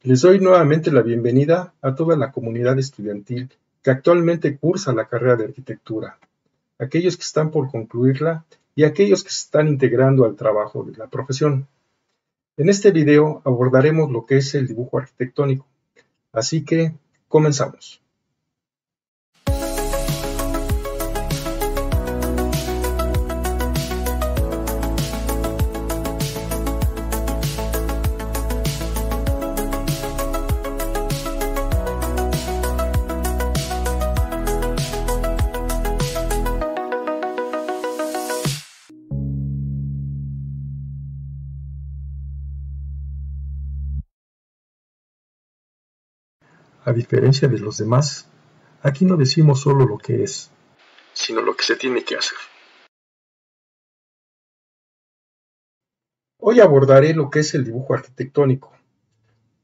Les doy nuevamente la bienvenida a toda la comunidad estudiantil que actualmente cursa la carrera de arquitectura, aquellos que están por concluirla y aquellos que se están integrando al trabajo de la profesión. En este video abordaremos lo que es el dibujo arquitectónico, así que comenzamos. A diferencia de los demás, aquí no decimos solo lo que es, sino lo que se tiene que hacer. Hoy abordaré lo que es el dibujo arquitectónico.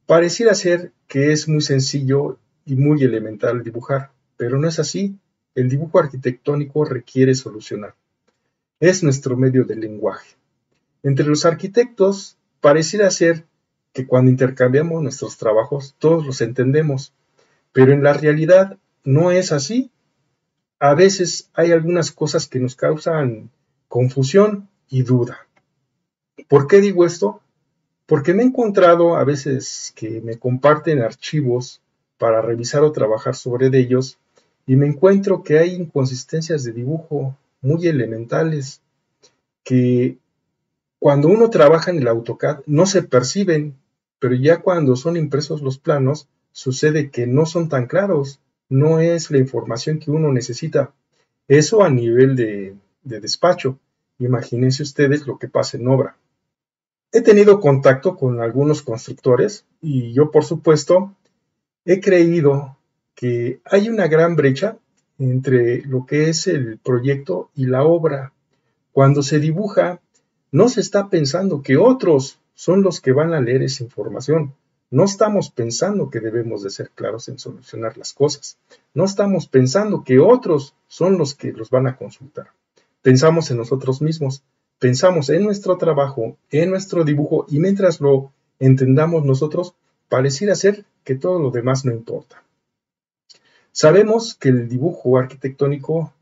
Pareciera ser que es muy sencillo y muy elemental dibujar, pero no es así. El dibujo arquitectónico requiere solucionar. Es nuestro medio de lenguaje. Entre los arquitectos, pareciera ser que cuando intercambiamos nuestros trabajos, todos los entendemos, pero en la realidad no es así. A veces hay algunas cosas que nos causan confusión y duda. ¿Por qué digo esto? Porque me he encontrado a veces que me comparten archivos para revisar o trabajar sobre ellos y me encuentro que hay inconsistencias de dibujo muy elementales que cuando uno trabaja en el AutoCAD no se perciben, pero ya cuando son impresos los planos sucede que no son tan claros, no es la información que uno necesita. Eso a nivel de despacho. Imagínense ustedes lo que pasa en obra. He tenido contacto con algunos constructores y yo, por supuesto, he creído que hay una gran brecha entre lo que es el proyecto y la obra. Cuando se dibuja, no se está pensando que otros son los que van a leer esa información. No estamos pensando que debemos de ser claros en solucionar las cosas. No estamos pensando que otros son los que los van a consultar. Pensamos en nosotros mismos. Pensamos en nuestro trabajo, en nuestro dibujo, y mientras lo entendamos nosotros, pareciera ser que todo lo demás no importa. Sabemos que el dibujo arquitectónico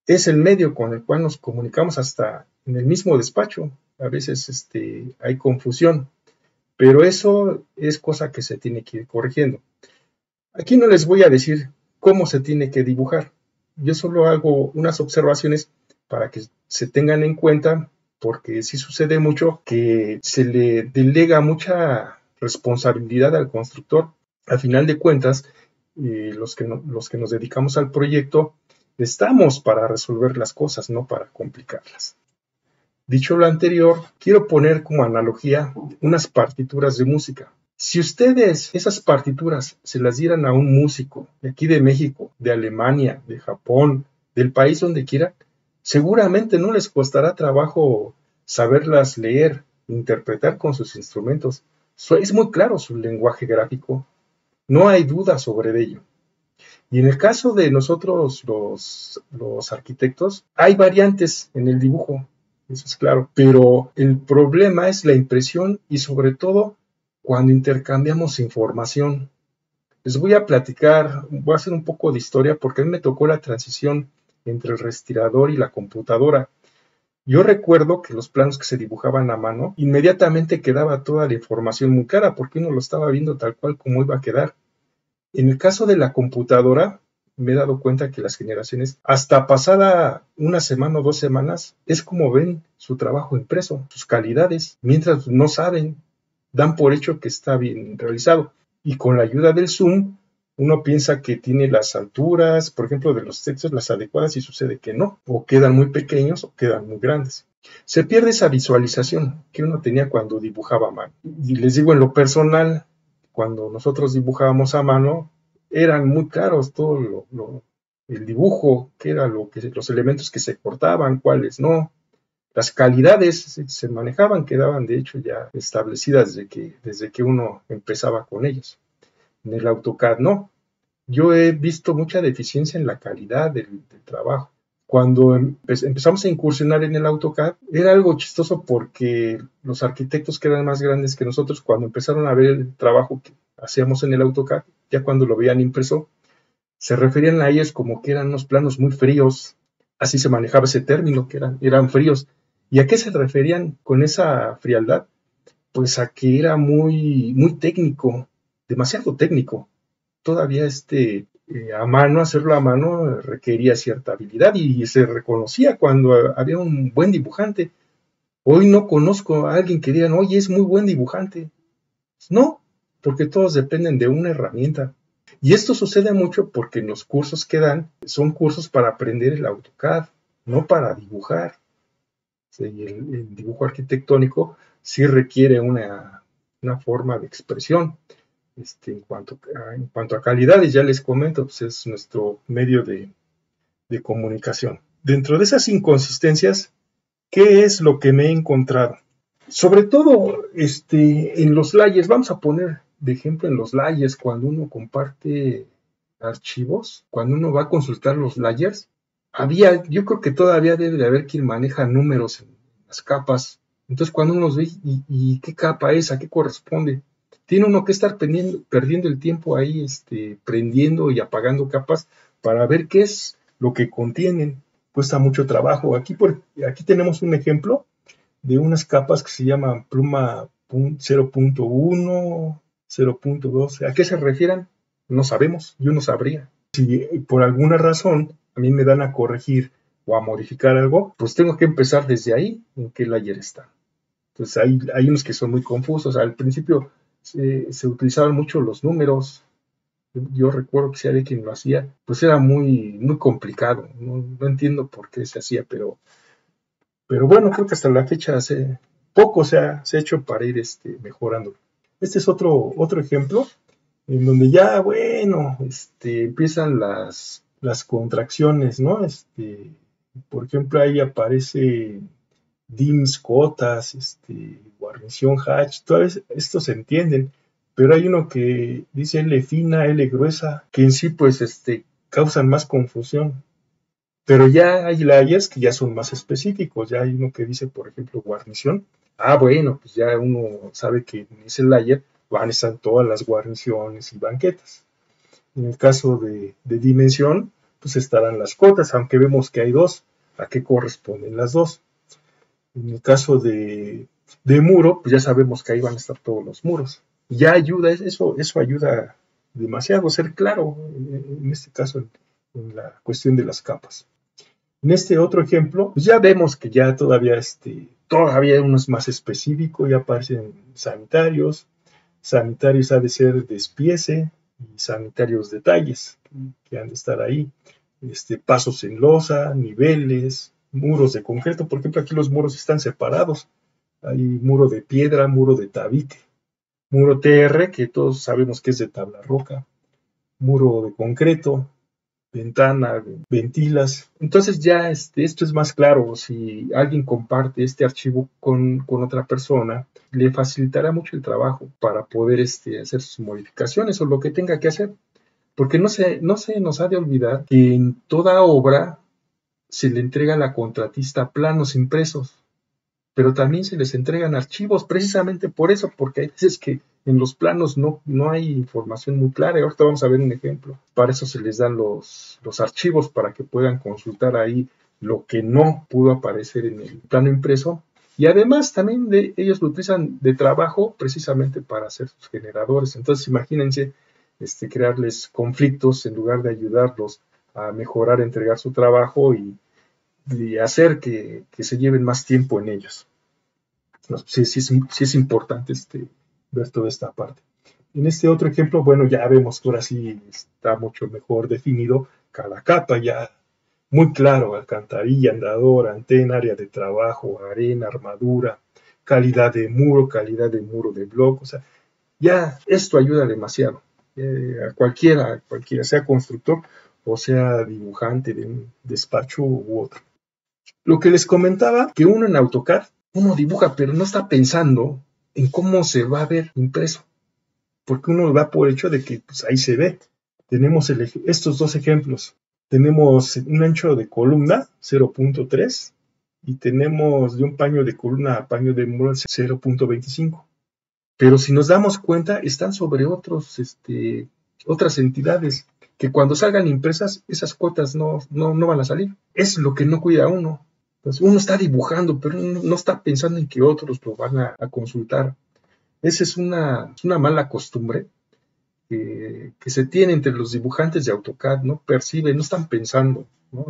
es el medio con el cual nos comunicamos hasta en el mismo despacho. A veces hay confusión, pero eso es cosa que se tiene que ir corrigiendo. Aquí no les voy a decir cómo se tiene que dibujar. Yo solo hago unas observaciones para que se tengan en cuenta, porque sí sucede mucho que se le delega mucha responsabilidad al constructor. Al final de cuentas, los que nos dedicamos al proyecto, estamos para resolver las cosas, no para complicarlas. Dicho lo anterior, quiero poner como analogía unas partituras de música. Si ustedes esas partituras se las dieran a un músico de aquí de México, de Alemania, de Japón, del país donde quieran, seguramente no les costará trabajo saberlas leer, interpretar con sus instrumentos. Es muy claro su lenguaje gráfico, no hay duda sobre ello. Y en el caso de nosotros los arquitectos, hay variantes en el dibujo, eso es claro, pero el problema es la impresión y sobre todo cuando intercambiamos información. Les voy a platicar, voy a hacer un poco de historia porque a mí me tocó la transición entre el respirador y la computadora. Yo recuerdo que los planos que se dibujaban a mano, inmediatamente quedaba toda la información muy clara porque uno lo estaba viendo tal cual como iba a quedar. En el caso de la computadora, me he dado cuenta que las generaciones, hasta pasada una semana o 2 semanas, es como ven su trabajo impreso, sus calidades, mientras no saben, dan por hecho que está bien realizado. Y con la ayuda del zoom, uno piensa que tiene las alturas, por ejemplo, de los textos, las adecuadas, y sucede que no, o quedan muy pequeños o quedan muy grandes. Se pierde esa visualización que uno tenía cuando dibujaba a mano. Y les digo, en lo personal, cuando nosotros dibujábamos a mano, eran muy claros todo el dibujo, qué era los elementos que se cortaban, cuáles no. Las calidades se manejaban, quedaban de hecho ya establecidas desde que uno empezaba con ellos. En el AutoCAD no. Yo he visto mucha deficiencia en la calidad del trabajo. Cuando empezamos a incursionar en el AutoCAD, era algo chistoso porque los arquitectos que eran más grandes que nosotros, cuando empezaron a ver el trabajo que hacíamos en el AutoCAD, ya cuando lo veían impreso, se referían a ellos como que eran unos planos muy fríos. Así se manejaba ese término, que eran fríos. ¿Y a qué se referían con esa frialdad? Pues a que era muy técnico, demasiado técnico. Todavía hacerlo a mano requería cierta habilidad y se reconocía cuando había un buen dibujante. Hoy no conozco a alguien que digan, oye, es muy buen dibujante. No, porque todos dependen de una herramienta. Y esto sucede mucho porque en los cursos que dan son cursos para aprender el AutoCAD, no para dibujar. Sí, el dibujo arquitectónico sí requiere una forma de expresión. En cuanto a calidades, ya les comento, pues es nuestro medio de comunicación. Dentro de esas inconsistencias, ¿qué es lo que me he encontrado? Sobre todo en los layers, vamos a poner de ejemplo en los layers, cuando uno comparte archivos, cuando uno va a consultar los layers, yo creo que todavía debe de haber quien maneja números en las capas. Entonces cuando uno los ve, ¿y qué capa es? ¿A qué corresponde? Tiene uno que estar perdiendo el tiempo ahí, prendiendo y apagando capas para ver qué es lo que contienen. Cuesta mucho trabajo. Aquí tenemos un ejemplo de unas capas que se llaman pluma 0.1, 0.2. ¿A qué se refieren? No sabemos, yo no sabría. Si por alguna razón a mí me dan a corregir o a modificar algo, pues tengo que empezar desde ahí, en qué layer está. Entonces hay unos que son muy confusos. Al principio se utilizaban mucho los números. Yo recuerdo que si había quien lo hacía, pues era muy complicado. No entiendo por qué se hacía, pero bueno, creo que hasta la fecha poco se ha hecho para ir mejorando. Este es otro ejemplo en donde ya, bueno, empiezan las contracciones, ¿no? Por ejemplo, ahí aparece dims, cotas, guarnición, hatch, todo esto se entienden, pero hay uno que dice L fina, L gruesa, que en sí, pues, causan más confusión. Pero ya hay layers que ya son más específicos, ya hay uno que dice, por ejemplo, guarnición. Ah, bueno, pues ya uno sabe que en ese layer van a estar todas las guarniciones y banquetas. En el caso de dimensión, pues estarán las cotas, aunque vemos que hay dos, ¿a qué corresponden las dos? En el caso de muro, pues ya sabemos que ahí van a estar todos los muros. Ya ayuda, eso ayuda demasiado, ser claro, en este caso, en la cuestión de las capas. En este otro ejemplo, pues ya vemos que ya todavía uno es más específico, ya aparecen sanitarios ha de ser despiece y sanitarios detalles que han de estar ahí, pasos en losa, niveles, muros de concreto. Por ejemplo, aquí los muros están separados, hay muro de piedra, muro de tabique, muro TR, que todos sabemos que es de tabla roca, muro de concreto, ventana, ventilas. Entonces ya esto es más claro. Si alguien comparte este archivo con otra persona, le facilitará mucho el trabajo para poder hacer sus modificaciones o lo que tenga que hacer. Porque no se nos ha de olvidar que en toda obra se le entrega a la contratista planos impresos, pero también se les entregan archivos precisamente por eso, porque hay veces que en los planos no hay información muy clara. Y ahorita vamos a ver un ejemplo. Para eso se les dan los archivos para que puedan consultar ahí lo que no pudo aparecer en el plano impreso. Y además también ellos lo utilizan de trabajo precisamente para hacer sus generadores. Entonces imagínense crearles conflictos en lugar de ayudarlos a mejorar, entregar su trabajo y hacer que se lleven más tiempo en ellos. Sí es importante ver toda esta parte. En este otro ejemplo, bueno, ya vemos que ahora sí está mucho mejor definido cada capa, ya muy claro: alcantarilla, andador, antena, área de trabajo, arena, armadura, calidad de muro de bloque. O sea, ya esto ayuda demasiado a cualquiera, sea constructor o sea dibujante de un despacho u otro. Lo que les comentaba, que uno en AutoCAD, uno dibuja, pero no está pensando en cómo se va a ver impreso, porque uno va por hecho de que pues, ahí se ve. Tenemos estos dos ejemplos. Tenemos un ancho de columna 0.3 y tenemos de un paño de columna a paño de muro 0.25. Pero si nos damos cuenta, están sobre otras entidades que cuando salgan impresas, esas cuotas no van a salir. Es lo que no cuida uno. Entonces, uno está dibujando, pero no está pensando en que otros lo van a consultar. Esa es una mala costumbre que se tiene entre los dibujantes de AutoCAD, ¿no? Perciben, no están pensando, ¿no?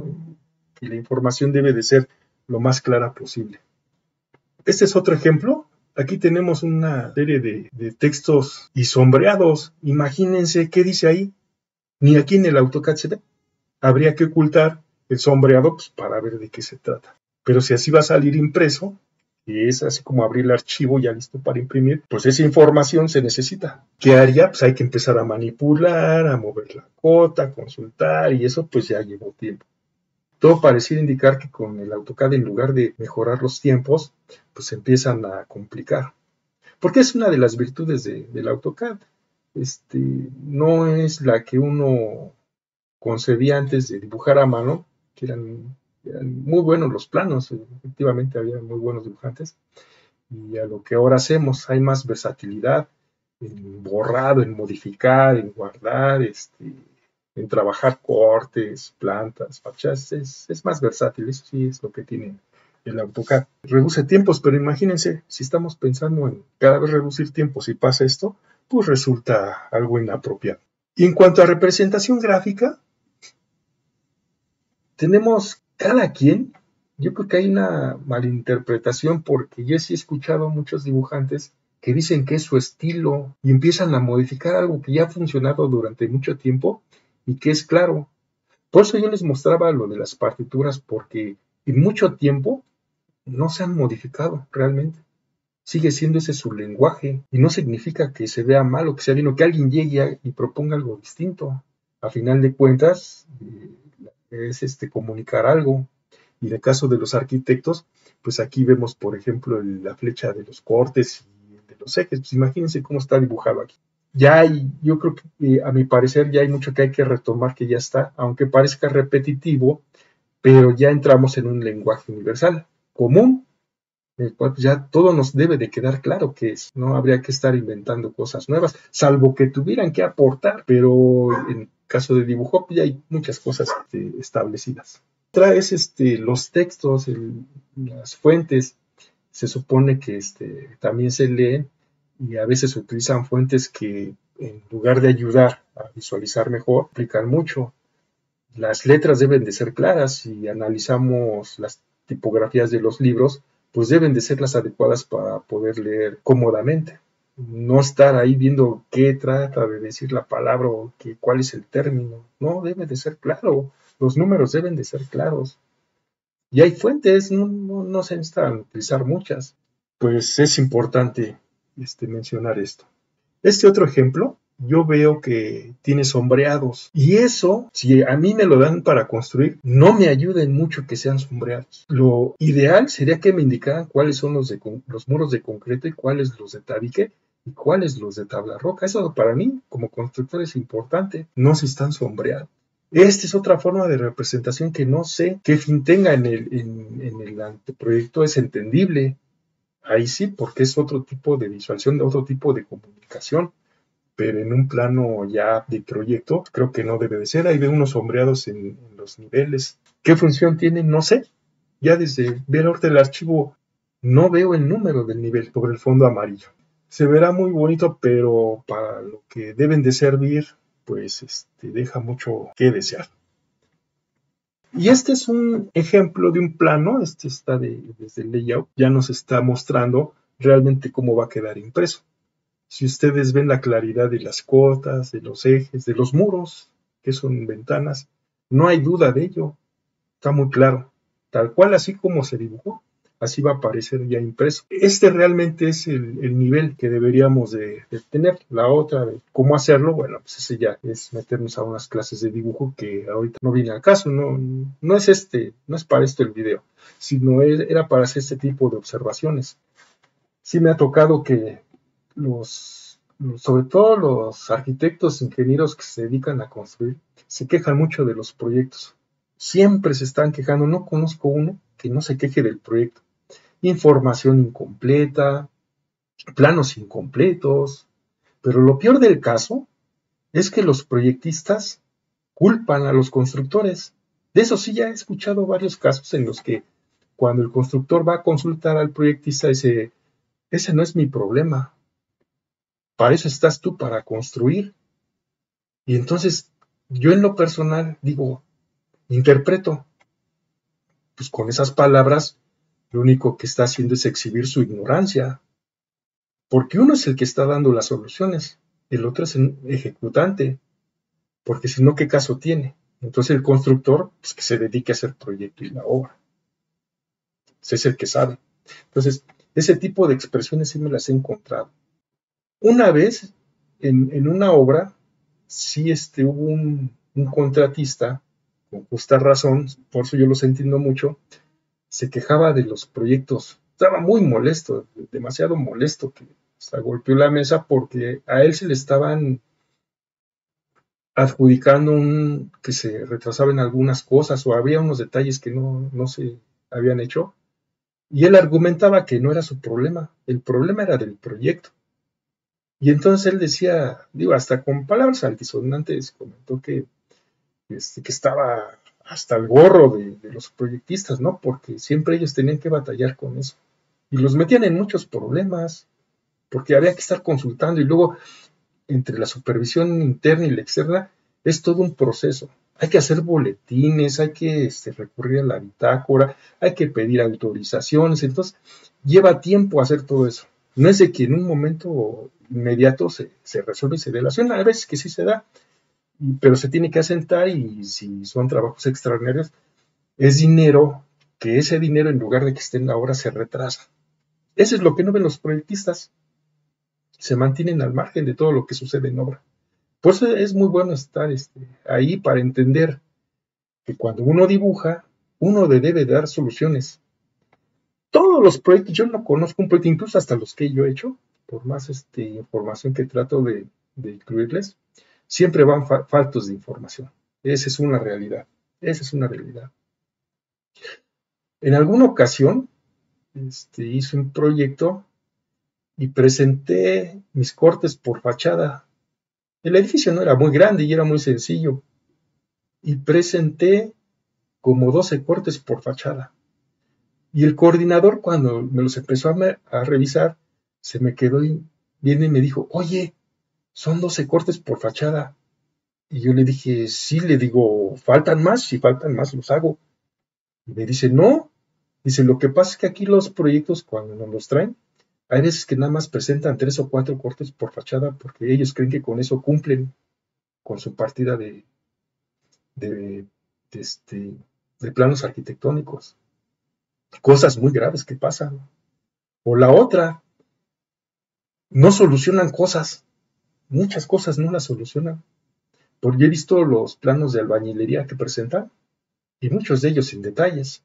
Que la información debe de ser lo más clara posible. Este es otro ejemplo. Aquí tenemos una serie de textos y sombreados. Imagínense qué dice ahí. Ni aquí en el AutoCAD se ve. Habría que ocultar el sombreado pues, para ver de qué se trata. Pero si así va a salir impreso, que es así como abrir el archivo ya listo para imprimir, pues esa información se necesita. ¿Qué haría? Pues hay que empezar a manipular, a mover la cota, a consultar, y eso pues ya llevó tiempo. Todo parecía indicar que con el AutoCAD, en lugar de mejorar los tiempos, pues se empiezan a complicar. Porque es una de las virtudes del AutoCAD. No es la que uno concebía antes de dibujar a mano, que eran muy buenos los planos, efectivamente había muy buenos dibujantes, y a lo que ahora hacemos, hay más versatilidad en borrado, en modificar, en guardar, en trabajar cortes, plantas, fachas, es más versátil, eso sí es lo que tiene el AutoCAD. Reduce tiempos, pero imagínense, si estamos pensando en cada vez reducir tiempos y pasa esto, pues resulta algo inapropiado. Y en cuanto a representación gráfica, tenemos cada quien, yo creo que hay una malinterpretación porque yo sí he escuchado a muchos dibujantes que dicen que es su estilo y empiezan a modificar algo que ya ha funcionado durante mucho tiempo y que es claro. Por eso yo les mostraba lo de las partituras porque en mucho tiempo no se han modificado realmente. Sigue siendo ese su lenguaje y no significa que se vea mal o que sea bien o que alguien llegue y proponga algo distinto. A final de cuentas, es comunicar algo. Y en el caso de los arquitectos, pues aquí vemos, por ejemplo, la flecha de los cortes y de los ejes. Pues imagínense cómo está dibujado aquí. Ya hay, yo creo que a mi parecer ya hay mucho que hay que retomar que ya está, aunque parezca repetitivo, pero ya entramos en un lenguaje universal, común, el cual pues, ya todo nos debe de quedar claro que es, no habría que estar inventando cosas nuevas, salvo que tuvieran que aportar, pero en caso de dibujo pues, ya hay muchas cosas establecidas. Otra es los textos, las fuentes, se supone que también se leen y a veces se utilizan fuentes que en lugar de ayudar a visualizar mejor, aplican mucho. Las letras deben de ser claras. Si analizamos las tipografías de los libros, pues deben de ser las adecuadas para poder leer cómodamente. No estar ahí viendo qué trata de decir la palabra o cuál es el término. No, debe de ser claro. Los números deben de ser claros. Y hay fuentes, no se necesitan utilizar muchas. Pues es importante mencionar esto. Este otro ejemplo, yo veo que tiene sombreados. Y eso, si a mí me lo dan para construir, no me ayuda en mucho que sean sombreados. Lo ideal sería que me indicaran cuáles son los muros de concreto y cuáles los de tabique y cuáles los de tabla roca. Eso para mí, como constructor, es importante. No si están sombreados. Esta es otra forma de representación que no sé qué fin tenga en el anteproyecto. Es entendible. Ahí sí, porque es otro tipo de visualización, otro tipo de comunicación, pero en un plano ya de proyecto creo que no debe de ser. Ahí veo unos sombreados en los niveles. ¿Qué función tienen? No sé. Ya desde ver ahorita el archivo no veo el número del nivel sobre el fondo amarillo. Se verá muy bonito, pero para lo que deben de servir, pues deja mucho que desear. Y este es un ejemplo de un plano, está desde el layout, ya nos está mostrando realmente cómo va a quedar impreso. Si ustedes ven la claridad de las cotas, de los ejes, de los muros, que son ventanas, no hay duda de ello, está muy claro. Tal cual así como se dibujó, así va a aparecer ya impreso. Este realmente es el nivel que deberíamos de tener. La otra de cómo hacerlo, bueno, pues ese ya es meternos a unas clases de dibujo que ahorita no viene al caso, no es para esto el video, sino era para hacer este tipo de observaciones. Sí me ha tocado que los sobre todo los arquitectos, ingenieros que se dedican a construir, se quejan mucho de los proyectos. Siempre se están quejando, no conozco uno que no se queje del proyecto. Información incompleta, planos incompletos, pero lo peor del caso es que los proyectistas culpan a los constructores. De eso sí ya he escuchado varios casos en los que cuando el constructor va a consultar al proyectista dice, ese no es mi problema, para eso estás tú, para construir. Y entonces yo en lo personal digo, interpreto, pues con esas palabras lo único que está haciendo es exhibir su ignorancia, porque uno es el que está dando las soluciones, el otro es el ejecutante, porque si no, ¿qué caso tiene? Entonces el constructor, pues que se dedique a hacer el proyecto y la obra, ese es el que sabe. Entonces, ese tipo de expresiones sí me las he encontrado. Una vez, en una obra, sí hubo un contratista, con justa razón, por eso yo los entiendo mucho, se quejaba de los proyectos, estaba muy molesto, demasiado molesto, que hasta golpeó la mesa porque a él se le estaban adjudicando que se retrasaban algunas cosas o había unos detalles que no se habían hecho. Y él argumentaba que no era su problema, el problema era del proyecto. Y entonces él decía, digo, hasta con palabras altisonantes, comentó que estaba hasta el gorro de los proyectistas, ¿no? Porque siempre ellos tenían que batallar con eso. Y los metían en muchos problemas, porque había que estar consultando y luego entre la supervisión interna y la externa es todo un proceso. Hay que hacer boletines, hay que recurrir a la bitácora, hay que pedir autorizaciones, entonces lleva tiempo hacer todo eso. No es de que en un momento inmediato se resuelve y se dé la acción, a veces que sí se da, pero se tiene que asentar y si son trabajos extraordinarios, es dinero, que ese dinero en lugar de que esté en la obra se retrasa. Eso es lo que no ven los proyectistas, se mantienen al margen de todo lo que sucede en obra. Por eso es muy bueno estar ahí para entender que cuando uno dibuja, uno debe dar soluciones. Todos los proyectos, yo no conozco un proyecto, incluso hasta los que yo he hecho, por más información que trato de incluirles, siempre van faltos de información. Esa es una realidad. Esa es una realidad. En alguna ocasión hice un proyecto y presenté mis cortes por fachada. El edificio no era muy grande y era muy sencillo. Y presenté como 12 cortes por fachada. Y el coordinador, cuando me los empezó a revisar, se me quedó y viene y me dijo, oye, son 12 cortes por fachada. Y yo le dije, sí, le digo, ¿faltan más? Si faltan más, los hago. Y me dice, no. Dice, lo que pasa es que aquí los proyectos, cuando nos los traen, hay veces que nada más presentan 3 o 4 cortes por fachada porque ellos creen que con eso cumplen con su partida de, de, de planos arquitectónicos. Cosas muy graves que pasan. O la otra, no solucionan cosas, muchas cosas no las solucionan. Porque he visto los planos de albañilería que presentan y muchos de ellos sin detalles.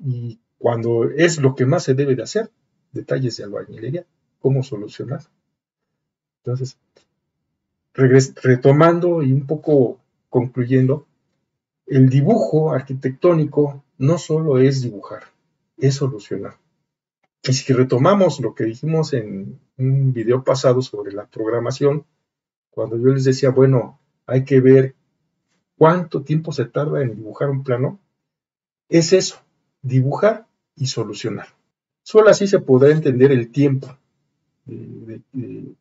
Y cuando es lo que más se debe de hacer, detalles de albañilería, cómo solucionar. Entonces, retomando y un poco concluyendo, el dibujo arquitectónico no solo es dibujar, es solucionar. Y si retomamos lo que dijimos en un video pasado sobre la programación, cuando yo les decía, bueno, hay que ver cuánto tiempo se tarda en dibujar un plano, es eso, dibujar y solucionar. Solo así se podrá entender el tiempo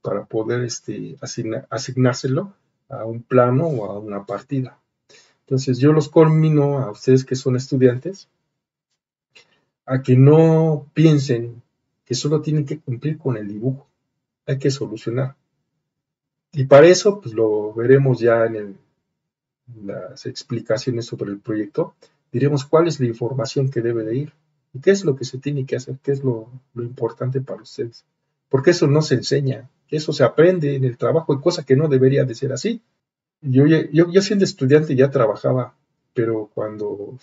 para poder asignárselo a un plano o a una partida. Entonces yo los conmino a ustedes que son estudiantes a que no piensen que solo tienen que cumplir con el dibujo, hay que solucionar. Y para eso, pues lo veremos ya en las explicaciones sobre el proyecto, diremos cuál es la información que debe de ir y qué es lo que se tiene que hacer, qué es lo importante para ustedes. Porque eso no se enseña, eso se aprende en el trabajo, y cosa que no debería de ser así. Yo siendo estudiante ya trabajaba, pero cuando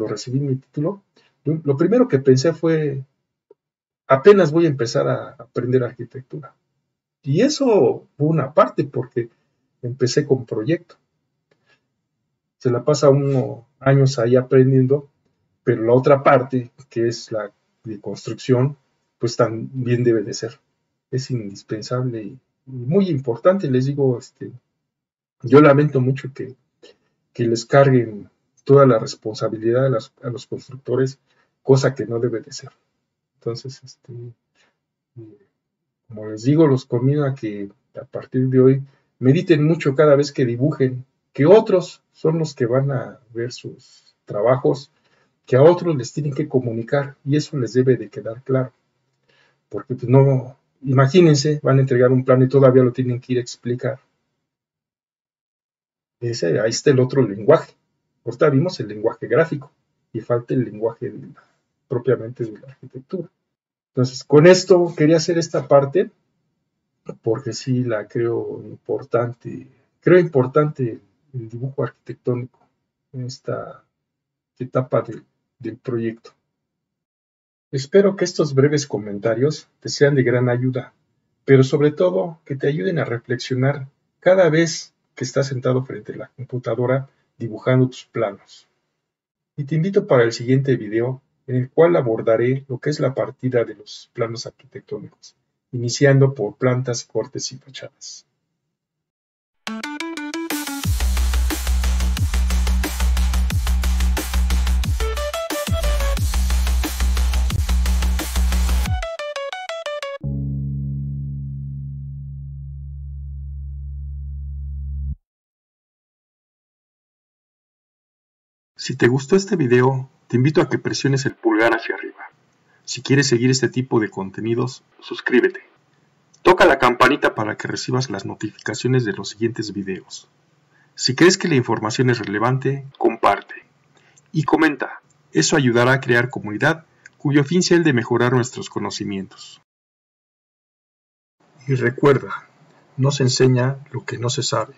recibí mi título, lo primero que pensé fue, apenas voy a empezar a aprender arquitectura. Y eso fue una parte porque empecé con proyecto. Se la pasa unos años ahí aprendiendo, pero la otra parte, que es la de construcción, pues también debe de ser. Es indispensable y muy importante. Les digo, yo lamento mucho que les carguen toda la responsabilidad a los constructores, cosa que no debe de ser. Entonces, como les digo, los convido a que a partir de hoy mediten mucho cada vez que dibujen, que otros son los que van a ver sus trabajos, que a otros les tienen que comunicar y eso les debe de quedar claro. Porque pues no, imagínense, van a entregar un plano y todavía lo tienen que ir a explicar. Ahí está el otro lenguaje. Ahorita vimos el lenguaje gráfico y falta el lenguaje propiamente de la arquitectura. Entonces, con esto quería hacer esta parte porque sí la creo importante. Creo importante el dibujo arquitectónico en esta etapa del proyecto. Espero que estos breves comentarios te sean de gran ayuda, pero sobre todo que te ayuden a reflexionar cada vez que estás sentado frente a la computadora dibujando tus planos. Y te invito para el siguiente video en el cual abordaré lo que es la partida de los planos arquitectónicos, iniciando por plantas, cortes y fachadas. Si te gustó este video, te invito a que presiones el pulgar hacia arriba. Si quieres seguir este tipo de contenidos, suscríbete. Toca la campanita para que recibas las notificaciones de los siguientes videos. Si crees que la información es relevante, comparte. Y comenta. Eso ayudará a crear comunidad cuyo fin sea el de mejorar nuestros conocimientos. Y recuerda, no se enseña lo que no se sabe.